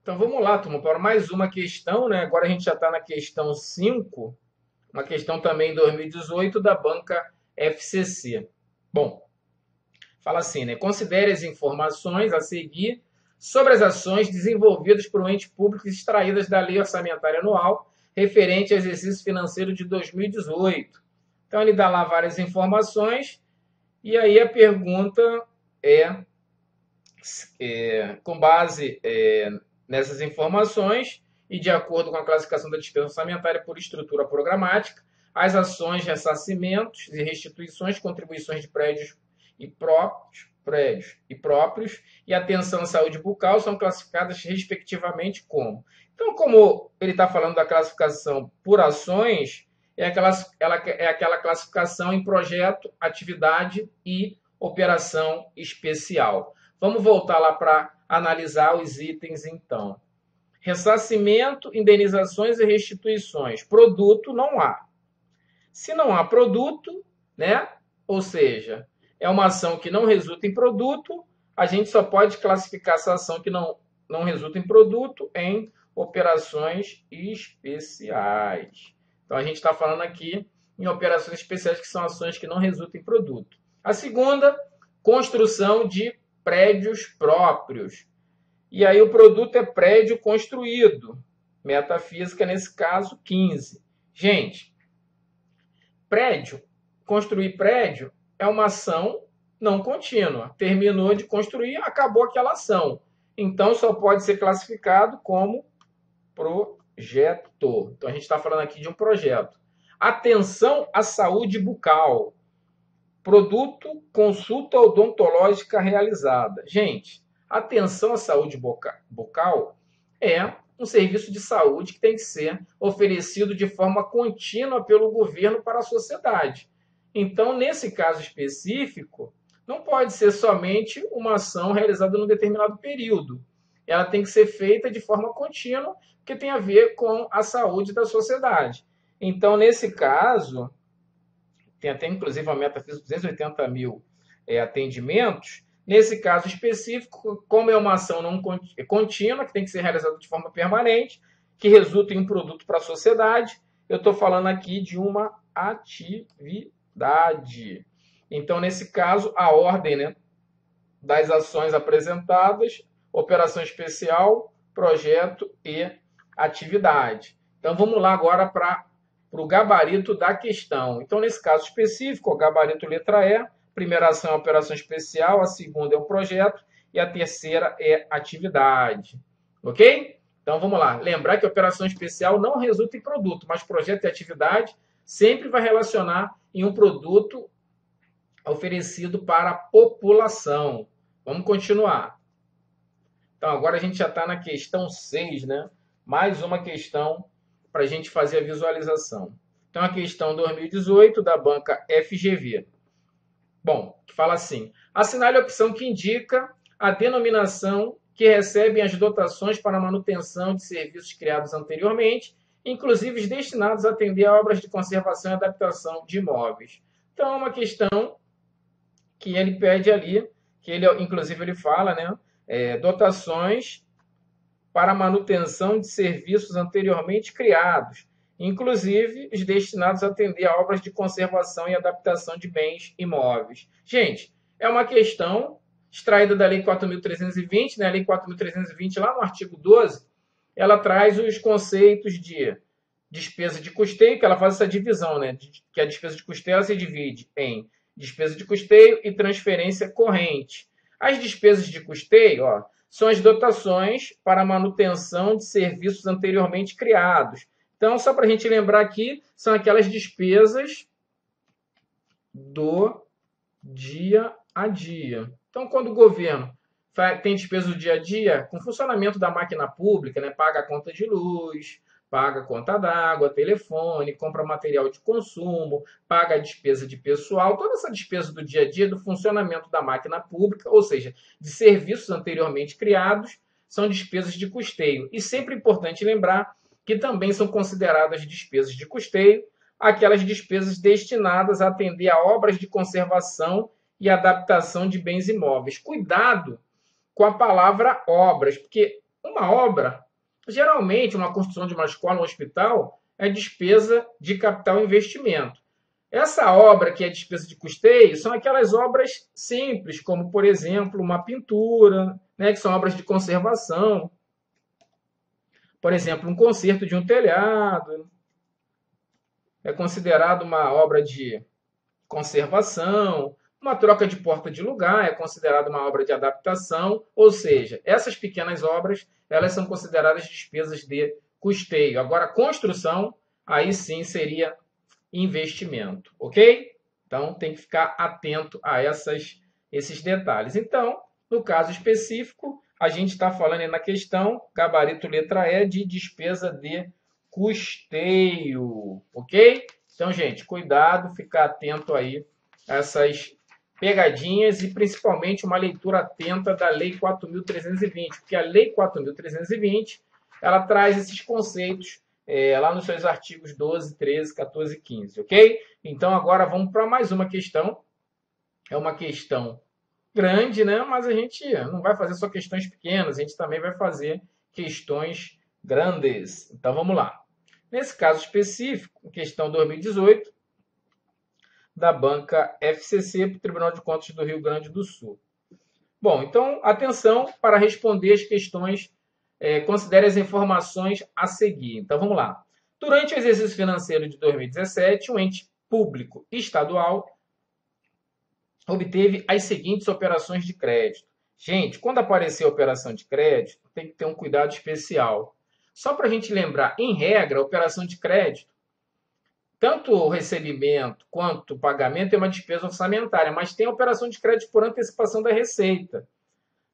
Então vamos lá, turma, para mais uma questão, né? Agora a gente já está na questão 5, uma questão também em 2018 da banca FCC. Bom, fala assim, né? Considere as informações a seguir sobre as ações desenvolvidas por um ente público extraídas da Lei Orçamentária Anual referente ao exercício financeiro de 2018. Então ele dá lá várias informações e aí a pergunta é, com base nessas informações e de acordo com a classificação da despesa orçamentária por estrutura programática, as ações, ressarcimentos e restituições, contribuições de prédios e atenção à saúde bucal são classificadas respectivamente como. Então, como ele está falando da classificação por ações, é aquela classificação em projeto, atividade e operação especial. Vamos voltar lá para analisar os itens, então. Ressarcimento, indenizações e restituições. Produto não há. Se não há produto, né? Ou seja, é uma ação que não resulta em produto, a gente só pode classificar essa ação que não resulta em produto em operações especiais. Então, a gente está falando aqui em operações especiais, que são ações que não resultam em produto. A segunda, construção de prédios próprios. E aí o produto é prédio construído. Metafísica, nesse caso, 15. Gente, construir prédio é uma ação não contínua. Terminou de construir, acabou aquela ação. Então, só pode ser classificado como projeto. Então, a gente está falando aqui de um projeto. Atenção à saúde bucal. Produto, consulta odontológica realizada. Gente, atenção à saúde bucal é um serviço de saúde que tem que ser oferecido de forma contínua pelo governo para a sociedade. Então, nesse caso específico, não pode ser somente uma ação realizada num determinado período. Ela tem que ser feita de forma contínua, que tem a ver com a saúde da sociedade. Então, nesse caso, tem até inclusive uma meta de 280 mil atendimentos. Nesse caso específico, como é uma ação não contínua, que tem que ser realizada de forma permanente, que resulta em um produto para a sociedade, eu estou falando aqui de uma atividade. Então, nesse caso, a ordem, né, das ações apresentadas, operação especial, projeto e atividade. Então, vamos lá agora para o gabarito da questão. Então, nesse caso específico, o gabarito letra E, a primeira ação é a operação especial, a segunda é o projeto e a terceira é atividade. Ok? Então, vamos lá. Lembrar que a operação especial não resulta em produto, mas projeto e atividade sempre vai relacionar em um produto oferecido para a população. Vamos continuar. Então, agora a gente já está na questão 6, né? Mais uma questão para a gente fazer a visualização. Então, a questão 2018 da banca FGV. Bom, que fala assim: assinale a opção que indica a denominação que recebem as dotações para manutenção de serviços criados anteriormente, inclusive os destinados a atender a obras de conservação e adaptação de imóveis. Então, é uma questão que ele pede ali, que ele, inclusive, ele fala, né? Dotações para manutenção de serviços anteriormente criados, inclusive os destinados a atender a obras de conservação e adaptação de bens imóveis. Gente, é uma questão extraída da Lei 4.320, né? A Lei 4.320, lá no artigo 12, ela traz os conceitos de despesa de custeio, que ela faz essa divisão, né? Que a despesa de custeio ela se divide em despesa de custeio e transferência corrente. As despesas de custeio, são as dotações para manutenção de serviços anteriormente criados. Então, só para a gente lembrar aqui, são aquelas despesas do dia a dia. Então, quando o governo tem despesa do dia a dia, com o funcionamento da máquina pública, né, paga a conta de luz, paga a conta d'água, telefone, compra material de consumo, paga a despesa de pessoal, toda essa despesa do dia a dia do funcionamento da máquina pública, ou seja, de serviços anteriormente criados, são despesas de custeio. E sempre é importante lembrar que também são consideradas despesas de custeio aquelas despesas destinadas a atender a obras de conservação e adaptação de bens imóveis. Cuidado com a palavra obras, porque uma obra, geralmente uma construção de uma escola, um hospital, é despesa de capital e investimento. Essa obra que é despesa de custeio são aquelas obras simples, como, por exemplo, uma pintura, né, que são obras de conservação. Por exemplo, um conserto de um telhado é considerado uma obra de conservação. Uma troca de porta de lugar é considerada uma obra de adaptação. Ou seja, essas pequenas obras elas são consideradas despesas de custeio. Agora, construção, aí sim seria investimento, ok? Então, tem que ficar atento a esses detalhes. Então, no caso específico, a gente está falando na questão, gabarito letra E, de despesa de custeio, ok? Então, gente, cuidado, ficar atento aí a essas pegadinhas e principalmente uma leitura atenta da Lei 4.320, porque a Lei 4.320 ela traz esses conceitos lá nos seus artigos 12, 13, 14 e 15, ok? Então, agora vamos para mais uma questão. É uma questão grande, né? Mas a gente não vai fazer só questões pequenas, a gente também vai fazer questões grandes. Então, vamos lá. Nesse caso específico, questão 2018, da banca FCC para o Tribunal de Contas do Rio Grande do Sul. Bom, então, atenção para responder as questões. Considere as informações a seguir. Então, vamos lá. Durante o exercício financeiro de 2017, um ente público estadual obteve as seguintes operações de crédito. Gente, quando aparecer a operação de crédito, tem que ter um cuidado especial. Só para a gente lembrar, em regra, a operação de crédito, tanto o recebimento quanto o pagamento é uma despesa orçamentária, mas tem a operação de crédito por antecipação da receita,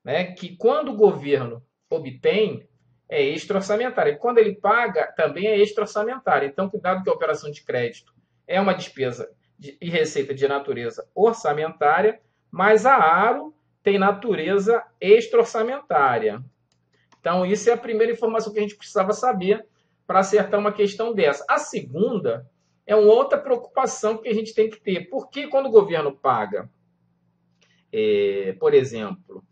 né, que quando o governo obtém, é extra-orçamentária. E quando ele paga, também é extra-orçamentária. Então, cuidado que a operação de crédito é uma despesa e receita de natureza orçamentária, mas a aro tem natureza extra-orçamentária. Então, isso é a primeira informação que a gente precisava saber para acertar uma questão dessa. A segunda é uma outra preocupação que a gente tem que ter. Porque quando o governo paga, por exemplo,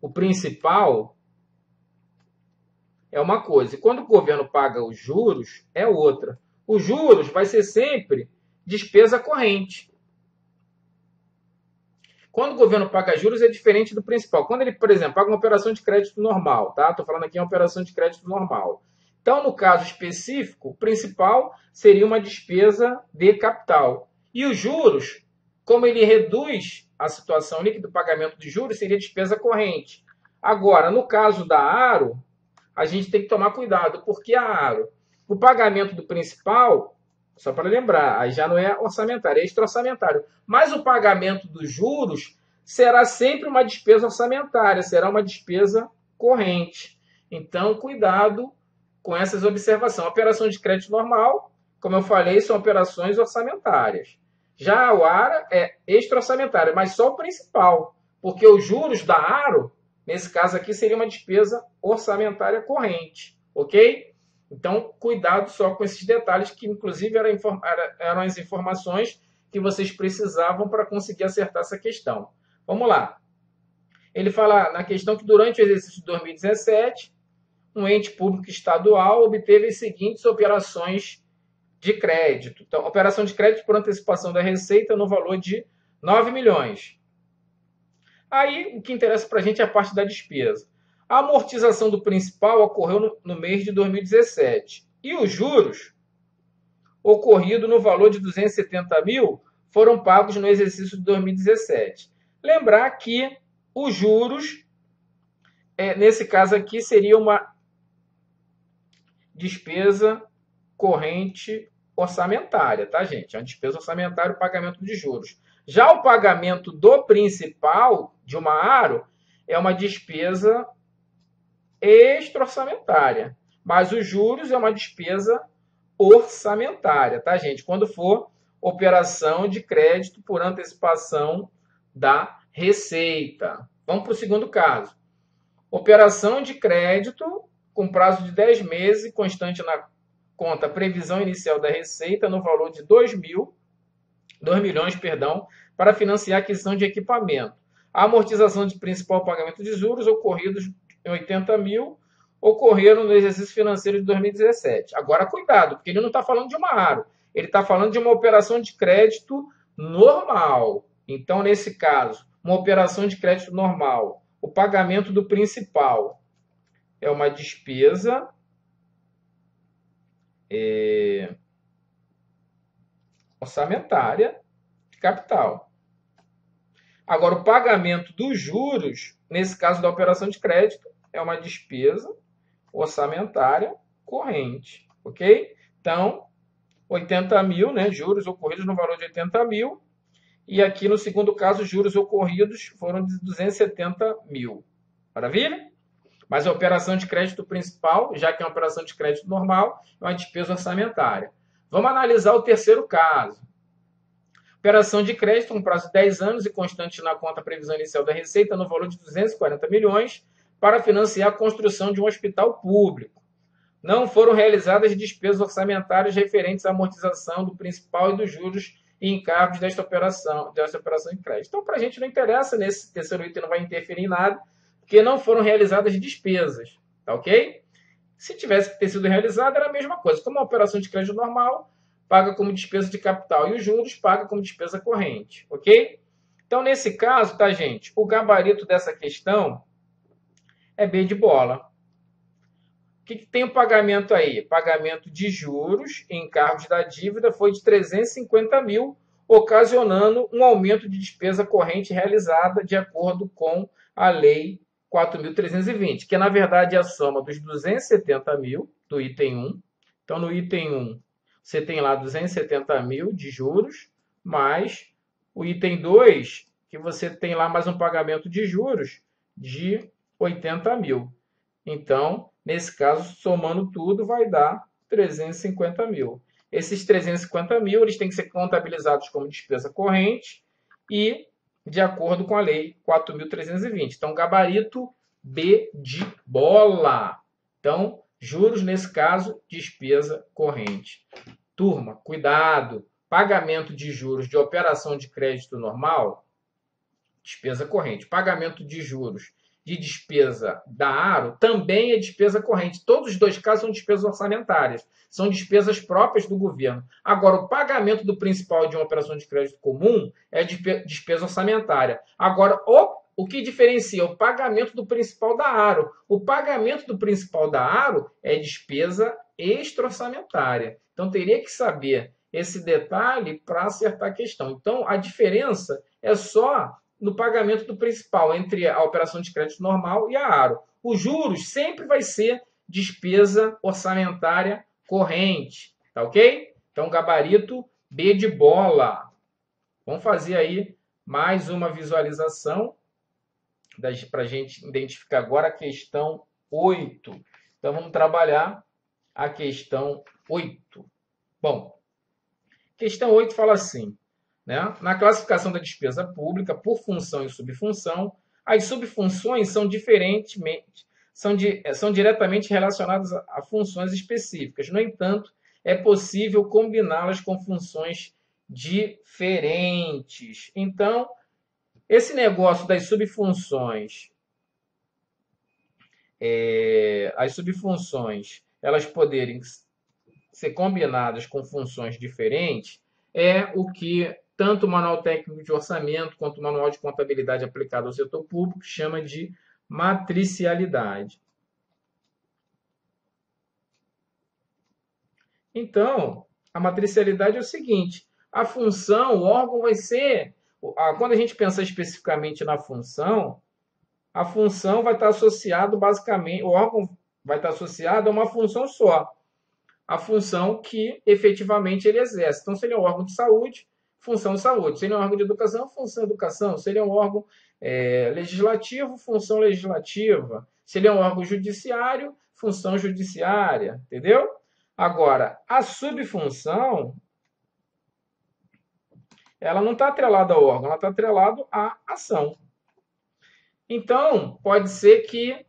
o principal, é uma coisa. E quando o governo paga os juros, é outra. Os juros vai ser sempre despesa corrente. Quando o governo paga juros, é diferente do principal. Quando ele, por exemplo, paga uma operação de crédito normal, tá? Estou falando aqui em uma operação de crédito normal. Então, no caso específico, o principal seria uma despesa de capital. E os juros, como ele reduz a situação líquida do pagamento de juros, seria despesa corrente. Agora, no caso da aro, a gente tem que tomar cuidado, porque a aro, o pagamento do principal, só para lembrar, aí já não é orçamentário, é extra-orçamentário. Mas o pagamento dos juros será sempre uma despesa orçamentária, será uma despesa corrente. Então, cuidado com essas observações. A operação de crédito normal, como eu falei, são operações orçamentárias. Já a ARA é extra-orçamentária, mas só o principal, porque os juros da aro, nesse caso aqui, seria uma despesa orçamentária corrente, ok? Então, cuidado só com esses detalhes, que inclusive eram as informações que vocês precisavam para conseguir acertar essa questão. Vamos lá. Ele fala na questão que durante o exercício de 2017, um ente público estadual obteve as seguintes operações de crédito. Então, operação de crédito por antecipação da receita no valor de 9 milhões. Aí, o que interessa para a gente é a parte da despesa. A amortização do principal ocorreu no mês de 2017. E os juros, ocorrido no valor de 270 mil, foram pagos no exercício de 2017. Lembrar que os juros, nesse caso aqui, seria uma despesa corrente orçamentária, tá, gente? É uma despesa orçamentária o pagamento de juros. Já o pagamento do principal de uma aro é uma despesa extra-orçamentária. Mas os juros é uma despesa orçamentária, tá, gente? Quando for operação de crédito por antecipação da receita. Vamos para o segundo caso. Operação de crédito com prazo de 10 meses, constante na conta previsão inicial da receita no valor de 2 milhões, para financiar a aquisição de equipamento. A amortização de principal pagamento de juros ocorridos em 80 mil ocorreram no exercício financeiro de 2017. Agora, cuidado, porque ele não está falando de uma ARO, ele está falando de uma operação de crédito normal. Então, nesse caso, uma operação de crédito normal, o pagamento do principal é uma despesa orçamentária de capital. Agora, o pagamento dos juros, nesse caso da operação de crédito, é uma despesa orçamentária corrente, ok? Então, 80 mil, né, juros ocorridos no valor de 80 mil, e aqui no segundo caso, juros ocorridos foram de 270 mil. Maravilha? Mas a operação de crédito principal, já que é uma operação de crédito normal, é uma despesa orçamentária. Vamos analisar o terceiro caso. Operação de crédito, um prazo de 10 anos e constante na conta previsão inicial da receita no valor de 240 milhões para financiar a construção de um hospital público. Não foram realizadas despesas orçamentárias referentes à amortização do principal e dos juros e encargos desta operação de crédito. Então, para a gente não interessa, nesse terceiro item não vai interferir em nada, porque não foram realizadas despesas, tá ok? Se tivesse que ter sido realizada, era a mesma coisa. Como uma operação de crédito normal, paga como despesa de capital e os juros paga como despesa corrente, ok? Então, nesse caso, tá, gente, o gabarito dessa questão é B de bola. O que tem o pagamento aí? Pagamento de juros e encargos da dívida foi de 350 mil, ocasionando um aumento de despesa corrente realizada de acordo com a Lei 4.320, que na verdade é a soma dos 270 mil do item 1. Então, no item 1, você tem lá 270 mil de juros, mais o item 2, que você tem lá mais um pagamento de juros de 80 mil. Então, nesse caso, somando tudo, vai dar 350 mil. Esses 350 mil eles têm que ser contabilizados como despesa corrente e de acordo com a Lei 4.320. Então, gabarito B de bola. Então, juros, nesse caso, despesa corrente. Turma, cuidado. Pagamento de juros de operação de crédito normal, despesa corrente. Pagamento de juros de despesa da ARO também é despesa corrente. Todos os dois casos são despesas orçamentárias. São despesas próprias do governo. Agora, o pagamento do principal de uma operação de crédito comum é despesa orçamentária. Agora, o que diferencia o pagamento do principal da ARO? O pagamento do principal da ARO é despesa extra-orçamentária. Então, teria que saber esse detalhe para acertar a questão. Então, a diferença é só no pagamento do principal, entre a operação de crédito normal e a ARO. Os juros sempre vai ser despesa orçamentária corrente, tá ok? Então, gabarito B de bola. Vamos fazer aí mais uma visualização para a gente identificar agora a questão 8. Então, vamos trabalhar a questão 8. Bom, questão 8 fala assim, né? Na classificação da despesa pública por função e subfunção, as subfunções são diretamente relacionadas a funções específicas. No entanto, é possível combiná-las com funções diferentes. Então, esse negócio das subfunções, as subfunções, elas poderem ser combinadas com funções diferentes, é o que tanto o Manual Técnico de Orçamento quanto o Manual de Contabilidade aplicado ao setor público chama de matricialidade. Então, a matricialidade é o seguinte, a função, o órgão vai ser... Quando a gente pensa especificamente na função, a função vai estar associado basicamente, o órgão vai estar associado a uma função só, a função que efetivamente ele exerce. Então, se ele é um órgão de saúde, função de saúde. Se ele é um órgão de educação, função de educação. Se ele é um órgão legislativo, função legislativa. Se ele é um órgão judiciário, função judiciária. Entendeu? Agora, a subfunção, ela não está atrelada ao órgão, ela está atrelada à ação. Então, pode ser que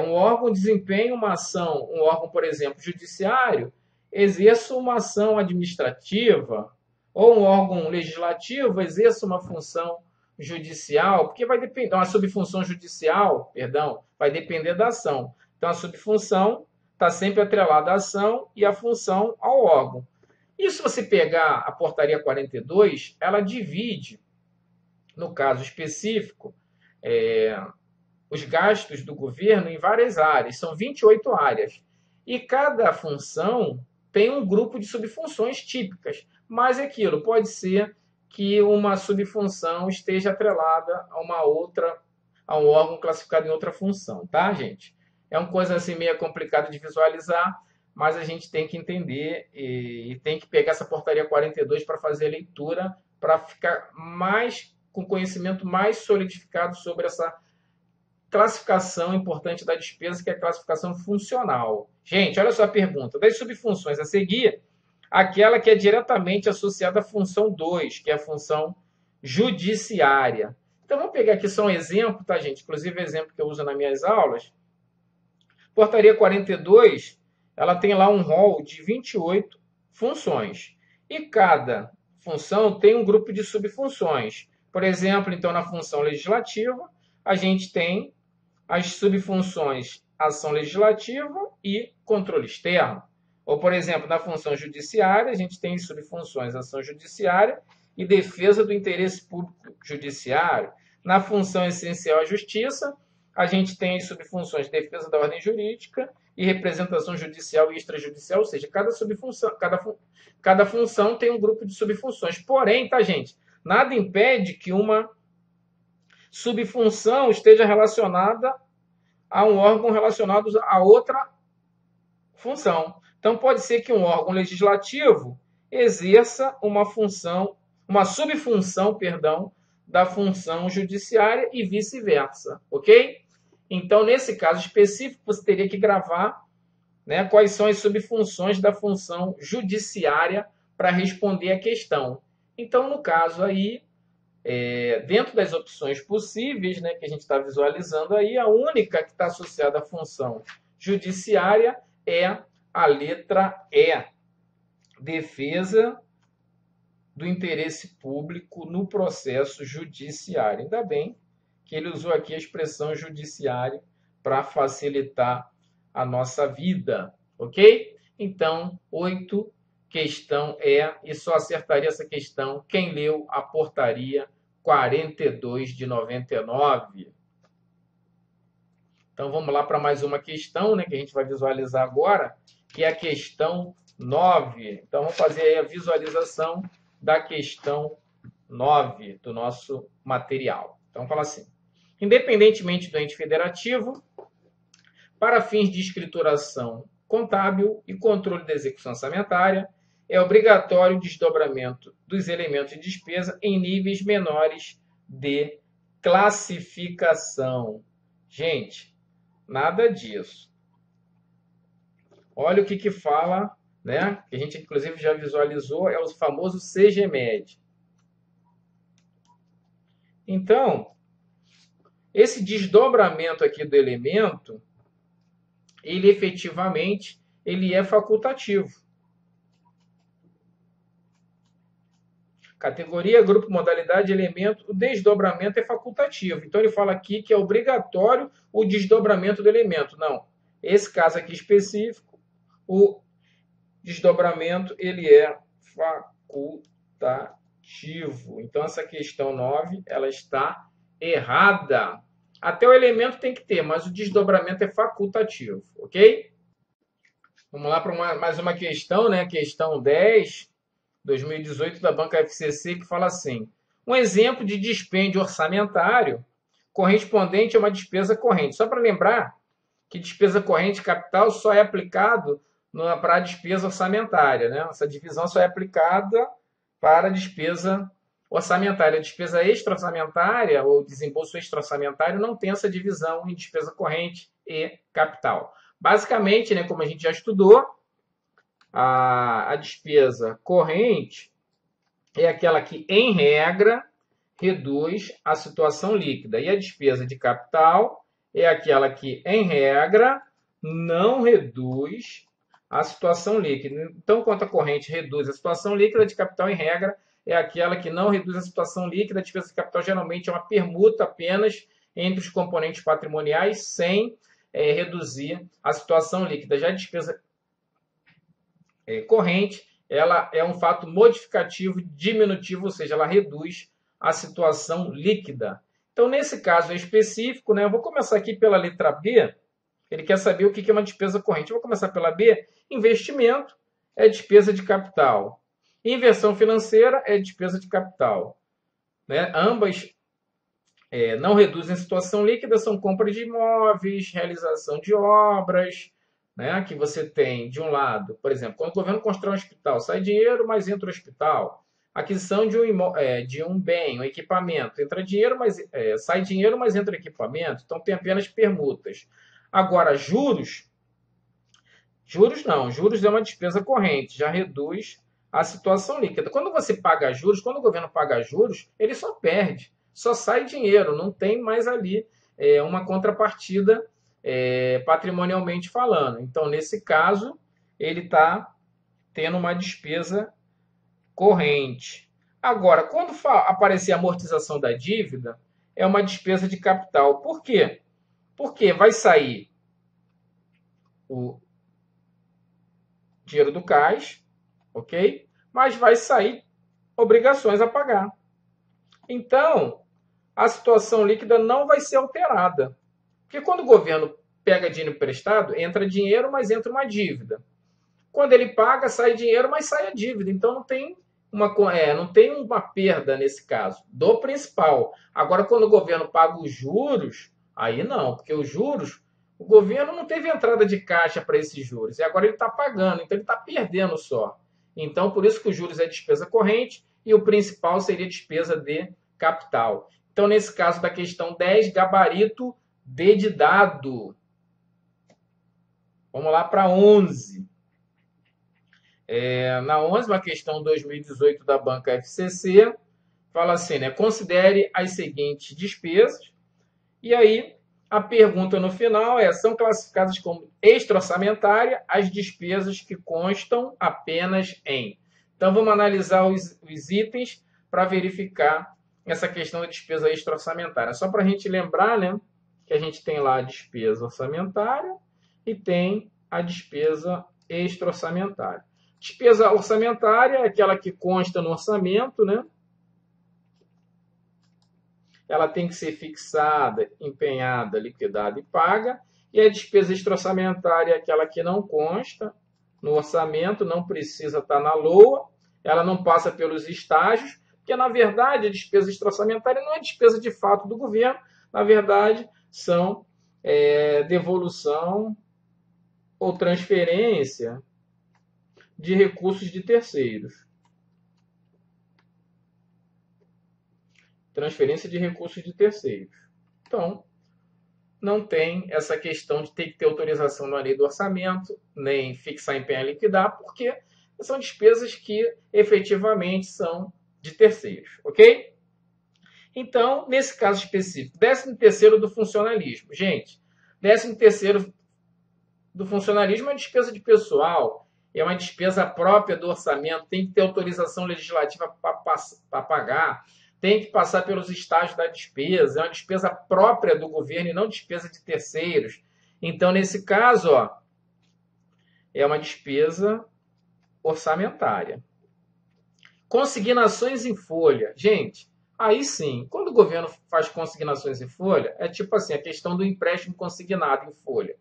um órgão desempenhe uma ação, um órgão, por exemplo, judiciário, exerça uma ação administrativa, ou um órgão legislativo exerça uma função judicial, porque vai depender, uma subfunção judicial, perdão, vai depender da ação. Então, a subfunção está sempre atrelada à ação e a função ao órgão. E se você pegar a portaria 42, ela divide, no caso específico, os gastos do governo em várias áreas. São 28 áreas. E cada função tem um grupo de subfunções típicas. Mas aquilo pode ser que uma subfunção esteja atrelada a uma outra, a um órgão classificado em outra função, tá, gente? É uma coisa assim meio complicada de visualizar, mas a gente tem que entender e tem que pegar essa portaria 42 para fazer a leitura, para ficar mais com conhecimento mais solidificado sobre essa classificação importante da despesa, que é a classificação funcional. Gente, olha só a pergunta. Das subfunções a seguir, aquela que é diretamente associada à função 2, que é a função judiciária. Então, vamos pegar aqui só um exemplo, tá, gente? Inclusive, exemplo que eu uso nas minhas aulas. Portaria 42, ela tem lá um rol de 28 funções. E cada função tem um grupo de subfunções. Por exemplo, então, na função legislativa, a gente tem as subfunções ação legislativa e controle externo. Ou, por exemplo, na função judiciária, a gente tem subfunções ação judiciária e defesa do interesse público judiciário. Na função essencial à justiça, a gente tem as subfunções defesa da ordem jurídica e representação judicial e extrajudicial, ou seja, cada função tem um grupo de subfunções. Porém, tá, gente, nada impede que uma subfunção esteja relacionada a um órgão relacionado a outra função. Então, pode ser que um órgão legislativo exerça uma subfunção, da função judiciária e vice-versa, ok? Então, nesse caso específico, você teria que gravar, né, quais são as subfunções da função judiciária para responder a questão. Então, no caso aí, dentro das opções possíveis, né, que a gente está visualizando aí, a única que está associada à função judiciária é a letra E, defesa do interesse público no processo judiciário. Ainda bem que ele usou aqui a expressão judiciário para facilitar a nossa vida, ok? Então, 8, questão E, e só acertaria essa questão quem leu a portaria 42 de 99. Então, vamos lá para mais uma questão, né, que a gente vai visualizar agora, que é a questão 9. Então, vamos fazer aí a visualização da questão 9 do nosso material. Então, fala assim. Independentemente do ente federativo, para fins de escrituração contábil e controle da execução orçamentária, é obrigatório o desdobramento dos elementos de despesa em níveis menores de classificação. Gente, nada disso. Olha o que fala, né? Que a gente inclusive já visualizou, é o famoso CGMED. Então, esse desdobramento aqui do elemento, ele efetivamente ele é facultativo. Categoria, grupo, modalidade, elemento, o desdobramento é facultativo. Então, ele fala aqui que é obrigatório o desdobramento do elemento. Não, esse caso aqui específico, o desdobramento ele é facultativo. Então, essa questão 9, ela está errada. Até o elemento tem que ter, mas o desdobramento é facultativo, ok? Vamos lá para mais uma questão, né? Questão 10, 2018, da Banca FCC, que fala assim. Um exemplo de dispêndio orçamentário correspondente a uma despesa corrente. Só para lembrar que despesa corrente capital só é aplicado para a despesa orçamentária, né? Essa divisão só é aplicada para a despesa orçamentária. A despesa extra-orçamentária ou desembolso extra-orçamentário não tem essa divisão em despesa corrente e capital. Basicamente, né, como a gente já estudou, a despesa corrente é aquela que, em regra, reduz a situação líquida. E a despesa de capital é aquela que, em regra, não reduz a situação líquida. Então, quanto a corrente reduz a situação líquida, a de capital, em regra, é aquela que não reduz a situação líquida. A despesa de capital geralmente é uma permuta apenas entre os componentes patrimoniais, sem reduzir a situação líquida. Já a despesa corrente, ela é um fato modificativo diminutivo, ou seja, ela reduz a situação líquida. Então, nesse caso específico, né, eu vou começar aqui pela letra B. Ele quer saber o que é uma despesa corrente. Eu vou começar pela B. Investimento é despesa de capital. Inversão financeira é despesa de capital. Né? Ambas não reduzem a situação líquida, são compra de imóveis, realização de obras, né? Que você tem, de um lado, por exemplo, quando o governo constrói um hospital, sai dinheiro, mas entra o hospital. Aquisição de um bem, um equipamento, entra dinheiro, mas sai dinheiro, mas entra equipamento. Então, tem apenas permutas. Agora, juros não. Juros é uma despesa corrente, já reduz a situação líquida. Quando você paga juros, quando o governo paga juros, ele só perde, só sai dinheiro, não tem mais ali uma contrapartida patrimonialmente falando. Então, nesse caso, ele está tendo uma despesa corrente. Agora, quando aparecer a amortização da dívida, é uma despesa de capital. Por quê? Porque vai sair o dinheiro do caixa, ok? Mas vai sair obrigações a pagar. Então, a situação líquida não vai ser alterada. Porque quando o governo pega dinheiro emprestado, entra dinheiro, mas entra uma dívida. Quando ele paga, sai dinheiro, mas sai a dívida. Então, não tem uma perda nesse caso, do principal. Agora, quando o governo paga os juros, aí não, porque os juros, o governo não teve entrada de caixa para esses juros, e agora ele está pagando, então ele está perdendo só. Então, por isso que os juros é despesa corrente e o principal seria despesa de capital. Então, nesse caso da questão 10, gabarito D de dado. Vamos lá para 11. Na 11ª questão 2018 da banca FCC, fala assim, né? Considere as seguintes despesas. E aí, a pergunta no final são classificadas como extra-orçamentária as despesas que constam apenas em. Então, vamos analisar os itens para verificar essa questão da despesa extra-orçamentária. Só para a gente lembrar, né, que a gente tem lá a despesa orçamentária e tem a despesa extra-orçamentária. Despesa orçamentária é aquela que consta no orçamento, né? Ela tem que ser fixada, empenhada, liquidada e paga. E a despesa extra-orçamentária é aquela que não consta no orçamento, não precisa estar na LOA, ela não passa pelos estágios, porque, na verdade, a despesa extra-orçamentária não é despesa de fato do governo, na verdade, são devolução ou transferência de recursos de terceiros. Transferência de recursos de terceiros. Então, não tem essa questão de ter que ter autorização na lei do orçamento, nem fixar, empenhar e liquidar, porque são despesas que efetivamente são de terceiros, ok? Então, nesse caso específico, 13º do funcionalismo. Gente, 13º do funcionalismo é despesa de pessoal, é uma despesa própria do orçamento, tem que ter autorização legislativa para pagar, tem que passar pelos estágios da despesa, é uma despesa própria do governo e não despesa de terceiros. Então, nesse caso, é uma despesa orçamentária. Consignações em folha. Gente, aí sim, quando o governo faz consignações em folha, é tipo assim, a questão do empréstimo consignado em folha.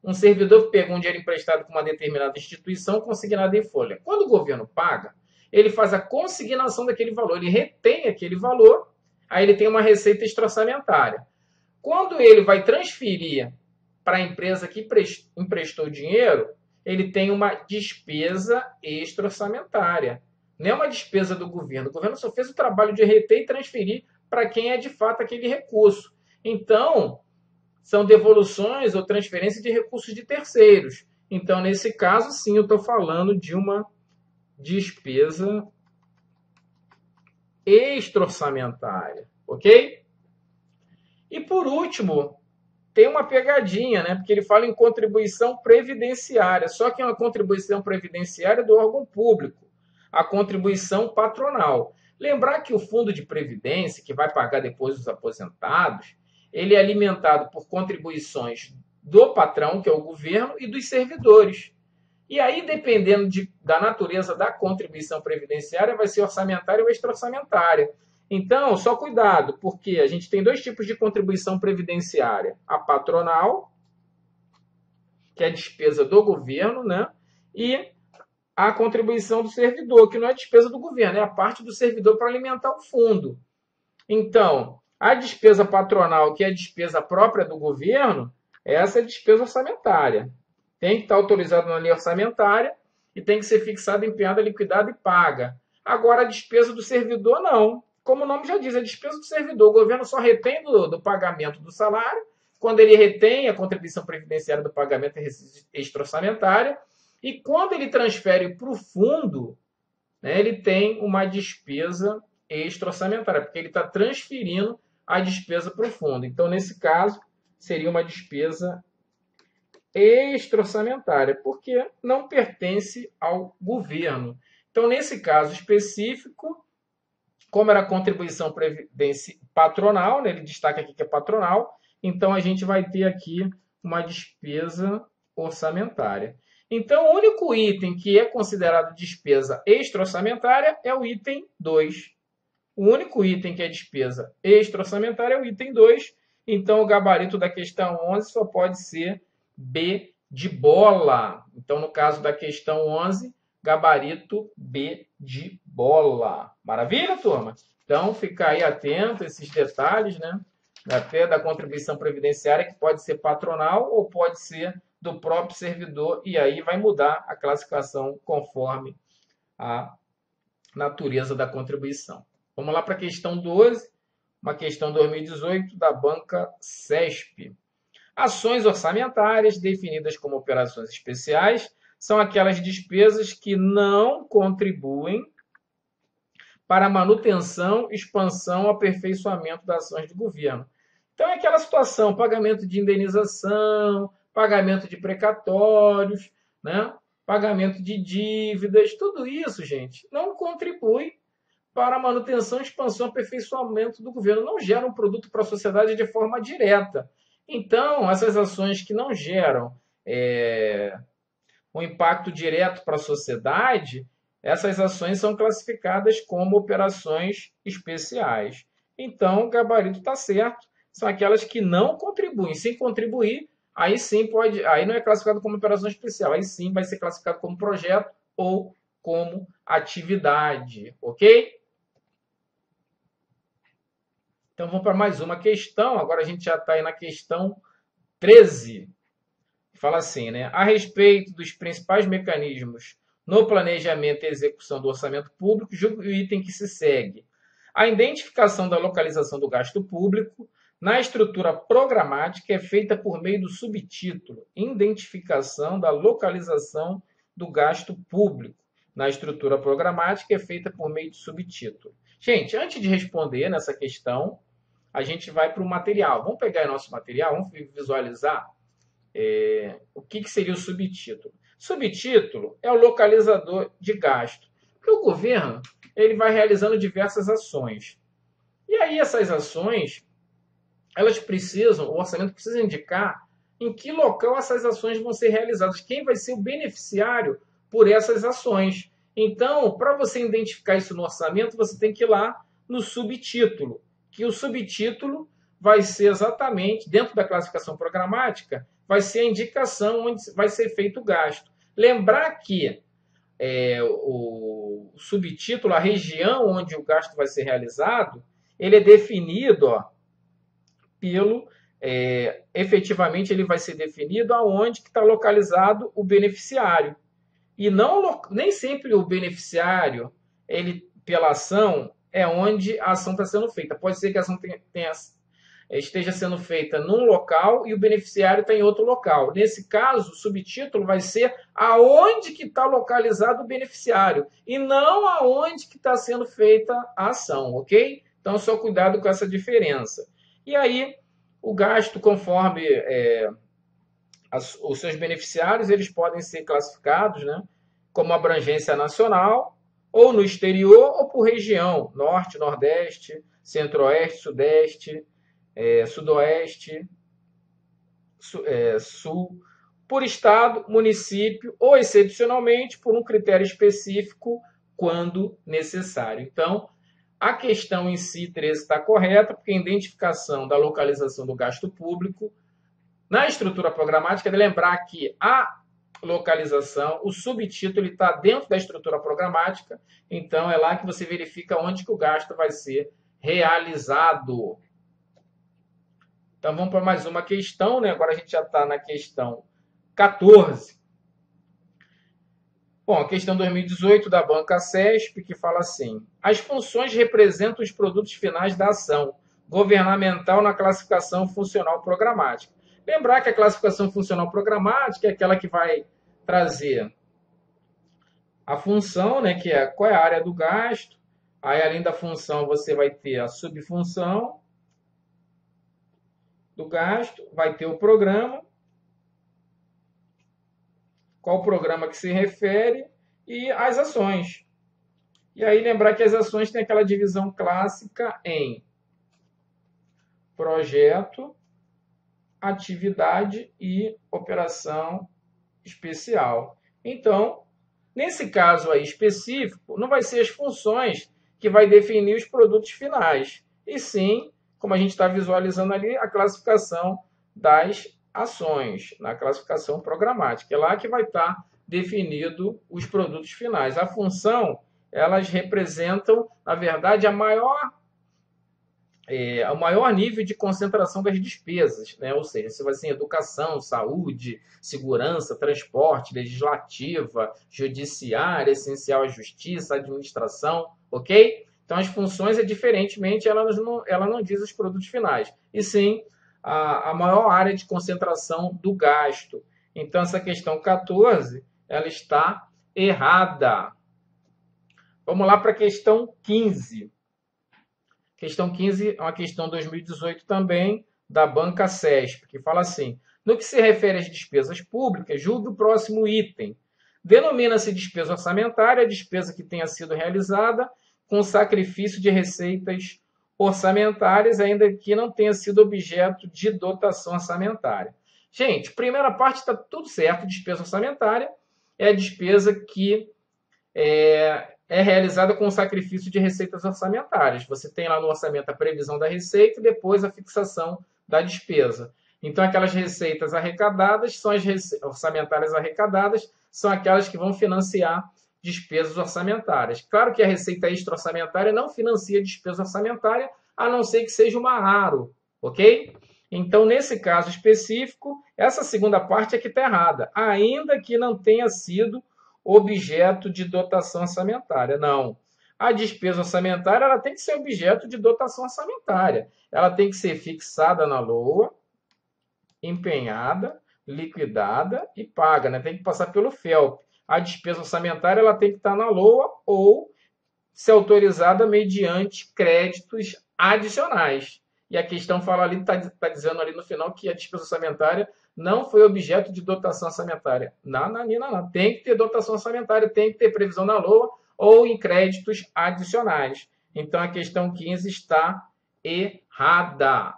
Um servidor pegou um dinheiro emprestado com uma determinada instituição consignado em folha. Quando o governo paga, ele faz a consignação daquele valor, ele retém aquele valor, aí ele tem uma receita extra-orçamentária. Quando ele vai transferir para a empresa que emprestou dinheiro, ele tem uma despesa extra-orçamentária. Não é uma despesa do governo. O governo só fez o trabalho de reter e transferir para quem é de fato aquele recurso. Então, são devoluções ou transferência de recursos de terceiros. Então, nesse caso, sim, eu estou falando de uma despesa extra-orçamentária, ok? E por último, tem uma pegadinha, né? Porque ele fala em contribuição previdenciária, só que é uma contribuição previdenciária do órgão público, a contribuição patronal. Lembrar que o fundo de previdência, que vai pagar depois os aposentados, ele é alimentado por contribuições do patrão, que é o governo, e dos servidores. E aí, dependendo da natureza da contribuição previdenciária, vai ser orçamentária ou extra-orçamentária. Então, só cuidado, porque a gente tem dois tipos de contribuição previdenciária. A patronal, que é a despesa do governo, né? E a contribuição do servidor, que não é despesa do governo, é a parte do servidor para alimentar o fundo. Então, a despesa patronal, que é a despesa própria do governo, essa é a despesa orçamentária. Tem que estar autorizado na lei orçamentária e tem que ser fixada, empenhada, liquidada e paga. Agora, a despesa do servidor, não. Como o nome já diz, é a despesa do servidor. O governo só retém do pagamento do salário. Quando ele retém, a contribuição previdenciária do pagamento é extra-orçamentária. E quando ele transfere para o fundo, né, ele tem uma despesa extra-orçamentária, porque ele está transferindo a despesa para o fundo. Então, nesse caso, seria uma despesa extra-orçamentária, porque não pertence ao governo. Então, nesse caso específico, como era a contribuição patronal, né, ele destaca aqui que é patronal, então a gente vai ter aqui uma despesa orçamentária. Então, o único item que é considerado despesa extra-orçamentária é o item 2. O único item que é despesa extra-orçamentária é o item 2. Então, o gabarito da questão 11 só pode ser B de bola. Então, no caso da questão 11, gabarito B de bola. Maravilha, turma? Então, fica aí atento a esses detalhes, né? Até da contribuição previdenciária, que pode ser patronal ou pode ser do próprio servidor, e aí vai mudar a classificação conforme a natureza da contribuição. Vamos lá para a questão 12, uma questão 2018 da banca CESP. Ações orçamentárias, definidas como operações especiais, são aquelas despesas que não contribuem para a manutenção, expansão, aperfeiçoamento das ações do governo. Então, é aquela situação, pagamento de indenização, pagamento de precatórios, né? Pagamento de dívidas, tudo isso, gente, não contribui para a manutenção, expansão, aperfeiçoamento do governo. Não gera um produto para a sociedade de forma direta. Então, essas ações que não geram um impacto direto para a sociedade, essas ações são classificadas como operações especiais. Então, o gabarito está certo. São aquelas que não contribuem. Sem contribuir, aí sim pode, aí não é classificado como operação especial, aí sim vai ser classificado como projeto ou como atividade, ok? Então vamos para mais uma questão. Agora a gente já está aí na questão 13. Fala assim, né? A respeito dos principais mecanismos no planejamento e execução do orçamento público, julgo o item que se segue. A identificação da localização do gasto público na estrutura programática é feita por meio do subtítulo Identificação da localização do gasto público. Na estrutura programática é feita por meio do subtítulo. Gente, antes de responder nessa questão, a gente vai para o material. Vamos pegar o nosso material, vamos visualizar o que seria o subtítulo. Subtítulo é o localizador de gasto. Porque o governo ele vai realizando diversas ações. E aí essas ações, elas precisam, o orçamento precisa indicar em que local essas ações vão ser realizadas, quem vai ser o beneficiário por essas ações. Então, para você identificar isso no orçamento, você tem que ir lá no subtítulo, que o subtítulo vai ser exatamente, dentro da classificação programática, vai ser a indicação onde vai ser feito o gasto. Lembrar que o subtítulo, a região onde o gasto vai ser realizado, ele é definido efetivamente ele vai ser definido aonde que está localizado o beneficiário. E nem sempre o beneficiário, pela ação, é onde a ação está sendo feita. Pode ser que a ação esteja sendo feita num local e o beneficiário está em outro local. Nesse caso, o subtítulo vai ser aonde que está localizado o beneficiário e não aonde que está sendo feita a ação, ok? Então, só cuidado com essa diferença. E aí, o gasto, conforme os seus beneficiários, eles podem ser classificados, né, como abrangência nacional, ou no exterior, ou por região, norte, nordeste, centro-oeste, sudeste, sudoeste, por estado, município ou, excepcionalmente, por um critério específico, quando necessário. Então, a questão em si, 13, está correta, porque a identificação da localização do gasto público na estrutura programática, de lembrar que a localização, o subtítulo está dentro da estrutura programática, então é lá que você verifica onde que o gasto vai ser realizado. Então vamos para mais uma questão, né? Agora a gente já está na questão 14. Bom, a questão 2018 da banca CESP, que fala assim: as funções representam os produtos finais da ação governamental na classificação funcional programática. Lembrar que a classificação funcional programática é aquela que vai trazer a função, né, que é qual é a área do gasto. Aí, além da função, você vai ter a subfunção do gasto, vai ter o programa, qual programa que se refere, e as ações. E aí lembrar que as ações têm aquela divisão clássica em projeto, atividade e operação especial. Então, nesse caso aí específico, não vai ser as funções que vai definir os produtos finais, e sim, como a gente está visualizando ali, a classificação das ações, na classificação programática. É lá que vai estar definido os produtos finais. A função, elas representam, na verdade, o maior nível de concentração das despesas, né? Ou seja, se vai ser educação, saúde, segurança, transporte, legislativa, judiciária, essencial à justiça, administração, ok? Então, as funções, diferentemente, ela não diz os produtos finais, e sim a maior área de concentração do gasto. Então, essa questão 14, ela está errada. Vamos lá para a questão 15. Questão 15 é uma questão 2018 também, da banca CESP, que fala assim: no que se refere às despesas públicas, julgue o próximo item. Denomina-se despesa orçamentária a despesa que tenha sido realizada com sacrifício de receitas orçamentárias, ainda que não tenha sido objeto de dotação orçamentária. Gente, primeira parte está tudo certo. Despesa orçamentária é a despesa que é realizada com sacrifício de receitas orçamentárias. Você tem lá no orçamento a previsão da receita e depois a fixação da despesa. Então, aquelas receitas arrecadadas são as orçamentárias arrecadadas, são aquelas que vão financiar despesas orçamentárias. Claro que a receita extra-orçamentária não financia despesa orçamentária, a não ser que seja uma ARO, ok? Então, nesse caso específico, essa segunda parte é que está errada, ainda que não tenha sido objeto de dotação orçamentária. Não. A despesa orçamentária ela tem que ser objeto de dotação orçamentária. Ela tem que ser fixada na LOA, empenhada, liquidada e paga, né? Tem que passar pelo FELP. A despesa orçamentária ela tem que estar na LOA ou ser autorizada mediante créditos adicionais. E a questão fala ali, está dizendo ali no final que a despesa orçamentária não foi objeto de dotação orçamentária. Não. Tem que ter dotação orçamentária, tem que ter previsão na LOA ou em créditos adicionais. Então, a questão 15 está errada.